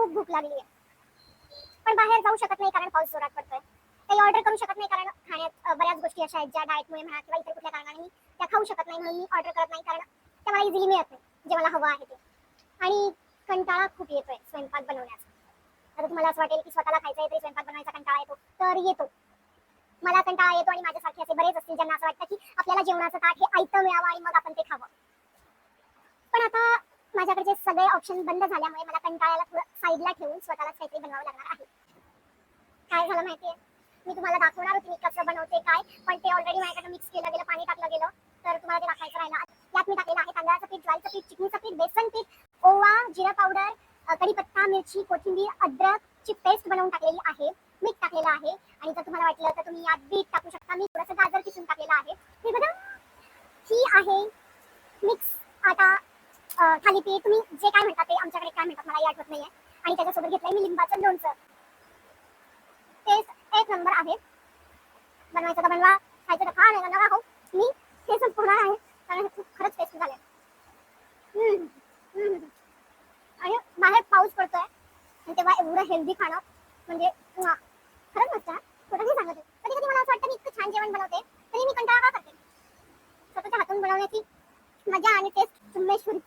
खूप भूक लागली आहे, पण बाहेर जाऊ शकत नाही कारण पाऊस जोरात पडतोय. काही ऑर्डर करू शकत नाही कारण खाण्यात बऱ्याच गोष्टी अशा आहेत ज्या डाएटमुळे म्हणा किंवा इतर कुठल्या कारणाने मी त्या खाऊ शकत नाही, म्हणून मी ऑर्डर करत नाही कारण त्या मला इझिली मिळत नाही जे मला हवं आहे ते. आणि कंटाळा खूप येतोय स्वयंपाक बनवण्याचा. आता तुम्हाला असं वाटेल की स्वतःला खायचं आहे तरी स्वयंपाक बनवायचा कंटाळा येतो, तर येतो. मला कंटाळा येतो आणि माझ्यासारखे असे बरेच असतील ज्यांना असं वाटतं की आपल्याला जेवणाचं ताट हे आयतं मिळावं आणि मग आपण ते खावं. पण आता माझ्याकडचे सगळे ऑप्शन बंद झाल्यामुळे मला कंटाळ्याला थोडं साईडला ठेवून स्वतःलाच काहीतरी बनवावं लागणार आहे. काय झालं माहितीये, मी तुम्हाला दाखवणार होती मी कसं बनवते काय, पण ते ऑलरेडी माझ्याकडे मिक्स केलं गेलं, पाणी टाकलं गेलं, तर तुम्हाला ते दाखवायचं राहिलं. यात मी टाकलेलं आहे तांदळाचं पीठ, ज्वारीचं पीठ, चिकनीचं पीठ, बेसन पीठ, ओवा, जिरा पावडर, कढीपत्ता, मिरची, कोथिंबीर, अद्रकची पेस्ट बनवून टाकलेली आहे, मीठ टाकलेलं आहे. आणि जर तुम्हाला वाटलं तर तुम्ही यात बीट टाकू शकता. मी थोडंसं गाजर किसून टाकलेलं आहे. हे बघा, ही आहे मिक्स आटा थालीपीठ, तुम्ही जे काय म्हणतात ते, आमच्याकडे काय म्हणतात मला आठवत नाहीये. आणि त्याच्यासोबत घेतलंय मी लिंबाचं लोणचं. टेस्ट एक नंबर आहे. बनवायचं तर बनवा, खायचं तर खा, नाही तर नका खाऊ. मी हे संपवणार आहे कारण हे खूप खरंच टेस्टी झालंय. आणि बाहेर पाऊस पडतोय आणि तेव्हा एवढं हेल्दी खाणं म्हणजे खरंच मस्त आहे. खोटं नाही सांगत. कधी कधी मला असं वाटतं मी इतकं छान जेवण बनवते तरी मी कंटाळा का करते. स्वतःच्या हातून बनवण्याची मजा आणि टेस्ट चुम्मेश्वरी.